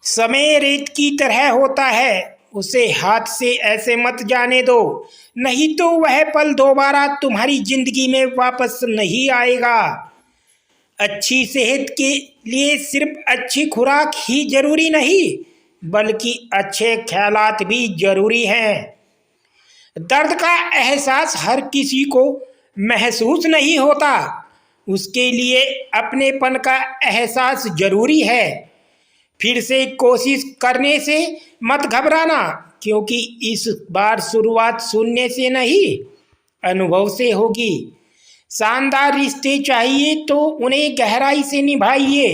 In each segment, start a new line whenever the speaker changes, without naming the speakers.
समय रेत की तरह होता है, उसे हाथ से ऐसे मत जाने दो, नहीं तो वह पल दोबारा तुम्हारी जिंदगी में वापस नहीं आएगा। अच्छी सेहत के लिए सिर्फ अच्छी खुराक ही जरूरी नहीं, बल्कि अच्छे ख्यालात भी जरूरी हैं। दर्द का एहसास हर किसी को महसूस नहीं होता, उसके लिए अपनेपन का एहसास जरूरी है। फिर से कोशिश करने से मत घबराना, क्योंकि इस बार शुरुआत सुनने से नहीं, अनुभव से होगी। शानदार रिश्ते चाहिए तो उन्हें गहराई से निभाइए।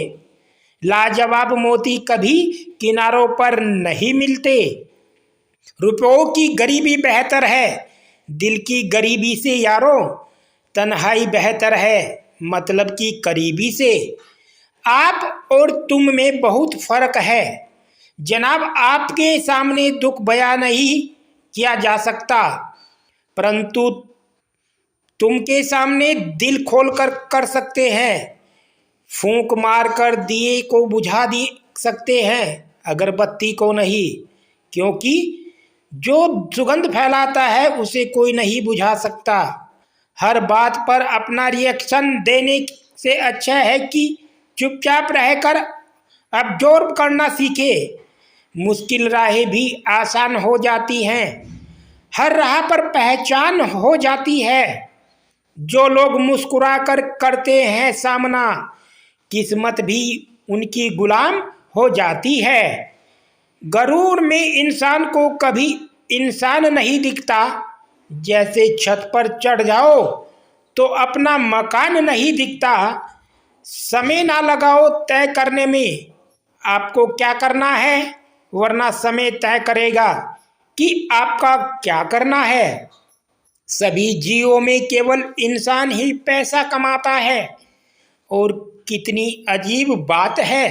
लाजवाब मोती कभी किनारों पर नहीं मिलते। रुपयों की गरीबी बेहतर है दिल की गरीबी से यारो, तन्हाई बेहतर है मतलब की करीबी से। आप और तुम में बहुत फर्क है जनाब। आपके सामने दुख बयां नहीं किया जा सकता, परंतु तुम के सामने दिल खोल कर सकते हैं। फूंक मार कर दिए को बुझा दी सकते हैं, अगरबत्ती को नहीं, क्योंकि जो सुगंध फैलाता है उसे कोई नहीं बुझा सकता। हर बात पर अपना रिएक्शन देने से अच्छा है कि चुपचाप रहकर अब्जॉर्ब करना सीखे। मुश्किल राहें भी आसान हो जाती हैं, हर राह पर पहचान हो जाती है। जो लोग मुस्कुरा कर करते हैं सामना, किस्मत भी उनकी गुलाम हो जाती है। गरूर में इंसान को कभी इंसान नहीं दिखता। जैसे छत पर चढ़ जाओ तो अपना मकान नहीं दिखता। समय ना लगाओ तय करने में आपको क्या करना है, वरना समय तय करेगा कि आपका क्या करना है। सभी जीवों में केवल इंसान ही पैसा कमाता है। और कितनी अजीब बात है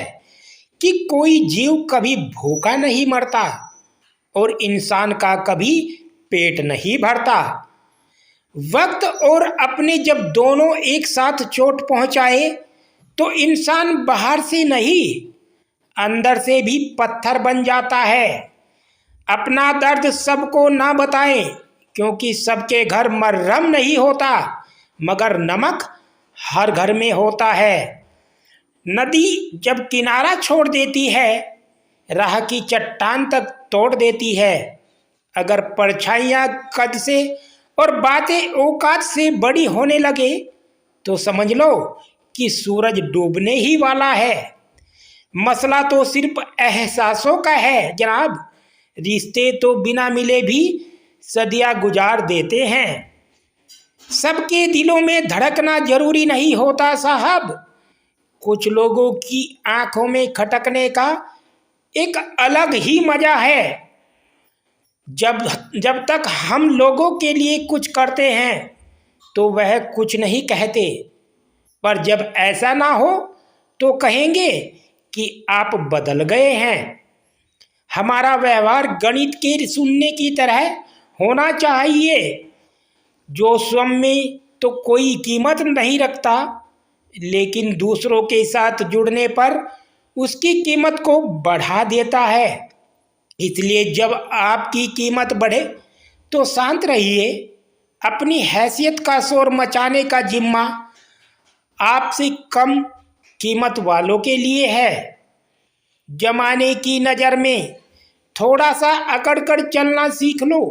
कि कोई जीव कभी भूखा नहीं मरता और इंसान का कभी पेट नहीं भरता। वक्त और अपने जब दोनों एक साथ चोट पहुंचाए तो इंसान बाहर से नहीं, अंदर से भी पत्थर बन जाता है। अपना दर्द सबको ना बताएं, क्योंकि सबके घर मरहम नहीं होता, मगर नमक हर घर में होता है। नदी जब किनारा छोड़ देती है, राह की चट्टान तक तोड़ देती है। अगर परछाइयाँ कद से और बातें औकात से बड़ी होने लगे तो समझ लो कि सूरज डूबने ही वाला है। मसला तो सिर्फ एहसासों का है जनाब। रिश्ते तो बिना मिले भी सदियां गुजार देते हैं। सबके दिलों में धड़कना जरूरी नहीं होता साहब। कुछ लोगों की आंखों में खटकने का एक अलग ही मजा है। जब तक हम लोगों के लिए कुछ करते हैं तो वह कुछ नहीं कहते, पर जब ऐसा ना हो तो कहेंगे कि आप बदल गए हैं। हमारा व्यवहार गणित के शून्य की तरह होना चाहिए। जो स्वयं में तो कोई कीमत नहीं रखता, लेकिन दूसरों के साथ जुड़ने पर उसकी कीमत को बढ़ा देता है। इसलिए जब आपकी कीमत बढ़े तो शांत रहिए। अपनी हैसियत का शोर मचाने का जिम्मा आपसे कम कीमत वालों के लिए है। जमाने की नज़र में थोड़ा सा अकड़ कर चलना सीख लो।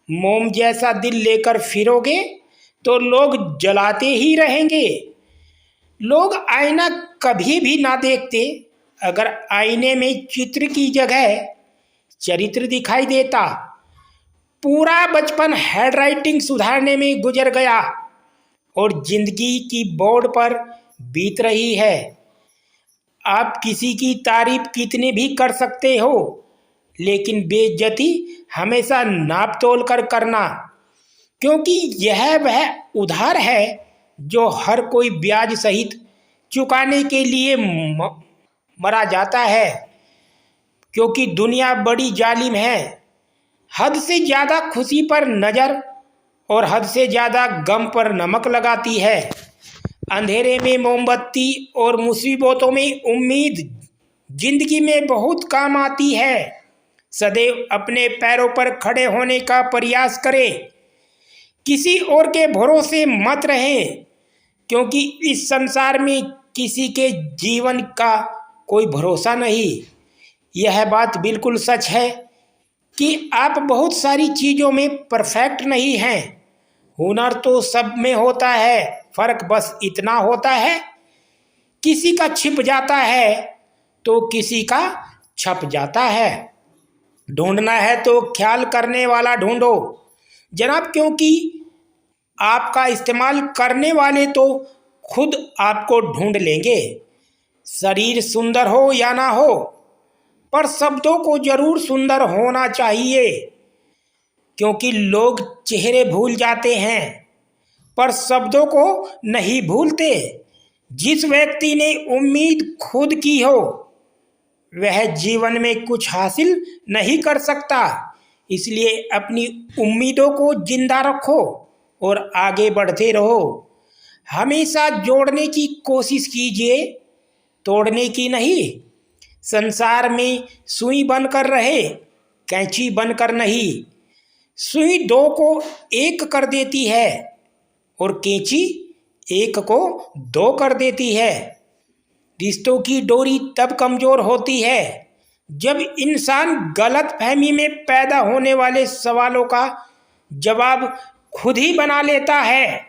मोम जैसा दिल लेकर फिरोगे तो लोग जलाते ही रहेंगे। लोग आईना कभी भी ना देखते अगर आईने में चित्र की जगह चरित्र दिखाई देता। पूरा बचपन हैंडराइटिंग सुधारने में गुजर गया और जिंदगी की बोर्ड पर बीत रही है। आप किसी की तारीफ कितनी भी कर सकते हो, लेकिन बेइज्जती हमेशा नाप तोल कर करना, क्योंकि यह वह उधार है जो हर कोई ब्याज सहित चुकाने के लिए मरा जाता है। क्योंकि दुनिया बड़ी जालिम है। हद से ज़्यादा खुशी पर नज़र और हद से ज़्यादा गम पर नमक लगाती है। अंधेरे में मोमबत्ती और मुसीबतों में उम्मीद जिंदगी में बहुत काम आती है। सदैव अपने पैरों पर खड़े होने का प्रयास करें। किसी और के भरोसे मत रहें, क्योंकि इस संसार में किसी के जीवन का कोई भरोसा नहीं। यह बात बिल्कुल सच है कि आप बहुत सारी चीज़ों में परफेक्ट नहीं हैं। हुनर तो सब में होता है, फर्क बस इतना होता है किसी का छिप जाता है तो किसी का छप जाता है। ढूंढना है तो ख्याल करने वाला ढूंढो जनाब, क्योंकि आपका इस्तेमाल करने वाले तो खुद आपको ढूंढ लेंगे। शरीर सुंदर हो या ना हो, पर शब्दों को जरूर सुंदर होना चाहिए, क्योंकि लोग चेहरे भूल जाते हैं पर शब्दों को नहीं भूलते। जिस व्यक्ति ने उम्मीद खुद की हो वह जीवन में कुछ हासिल नहीं कर सकता। इसलिए अपनी उम्मीदों को जिंदा रखो और आगे बढ़ते रहो। हमेशा जोड़ने की कोशिश कीजिए, तोड़ने की नहीं। संसार में सुई बनकर रहे, कैंची बनकर नहीं। सुई दो को एक कर देती है और कैंची एक को दो कर देती है। रिश्तों की डोरी तब कमजोर होती है जब इंसान गलत फहमी में पैदा होने वाले सवालों का जवाब खुद ही बना लेता है।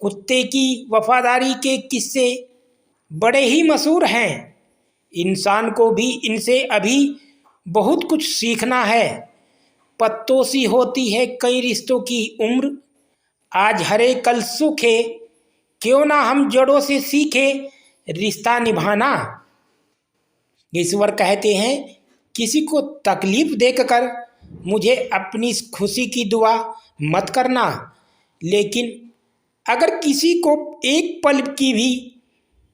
कुत्ते की वफादारी के किस्से बड़े ही मशहूर हैं। इंसान को भी इनसे अभी बहुत कुछ सीखना है। पत्तों सी होती है कई रिश्तों की उम्र, आज हरे कल सूखे, क्यों ना हम जड़ों से सीखे रिश्ता निभाना। ईश्वर कहते हैं किसी को तकलीफ देखकर मुझे अपनी खुशी की दुआ मत करना, लेकिन अगर किसी को एक पल की भी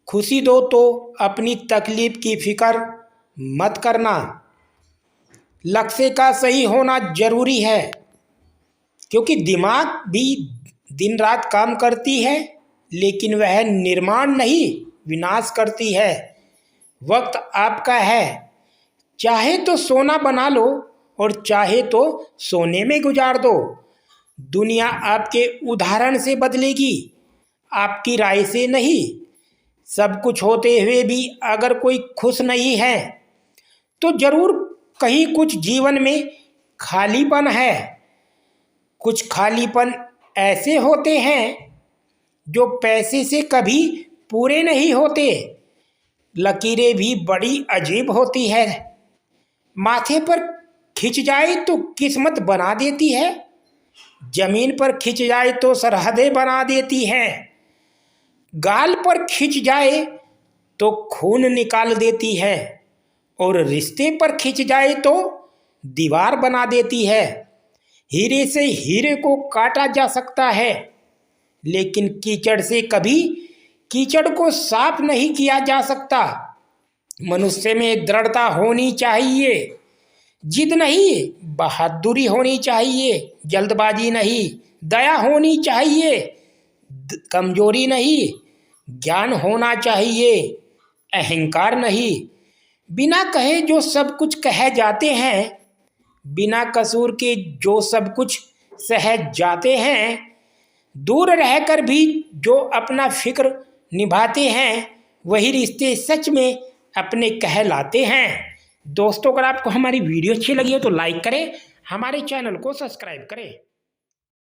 खुशी दो तो अपनी तकलीफ की फिक्र मत करना। लक्ष्य का सही होना जरूरी है, क्योंकि दिमाग भी दिन रात काम करती है, लेकिन वह निर्माण नहीं विनाश करती है। वक्त आपका है, चाहे तो सोना बना लो और चाहे तो सोने में गुजार दो। दुनिया आपके उदाहरण से बदलेगी, आपकी राय से नहीं। सब कुछ होते हुए भी अगर कोई खुश नहीं है तो जरूर कहीं कुछ जीवन में खालीपन है। कुछ खालीपन ऐसे होते हैं जो पैसे से कभी पूरे नहीं होते। लकीरें भी बड़ी अजीब होती है, माथे पर खिंच जाए तो किस्मत बना देती है, जमीन पर खिंच जाए तो सरहदें बना देती है, गाल पर खिंच जाए तो खून निकाल देती है और रिश्ते पर खिंच जाए तो दीवार बना देती है। हीरे से हीरे को काटा जा सकता है, लेकिन कीचड़ से कभी कीचड़ को साफ नहीं किया जा सकता। मनुष्य में दृढ़ता होनी चाहिए, जिद नहीं बहादुरी होनी चाहिए, जल्दबाजी नहीं दया होनी चाहिए, कमजोरी नहीं ज्ञान होना चाहिए, अहंकार नहीं। बिना कहे जो सब कुछ कह जाते हैं, बिना कसूर के जो सब कुछ सह जाते हैं, दूर रहकर भी जो अपना फिक्र निभाते हैं, वही रिश्ते सच में अपने कहलाते हैं। दोस्तों, अगर आपको हमारी वीडियो अच्छी लगी हो तो लाइक करें, हमारे चैनल को सब्सक्राइब करें।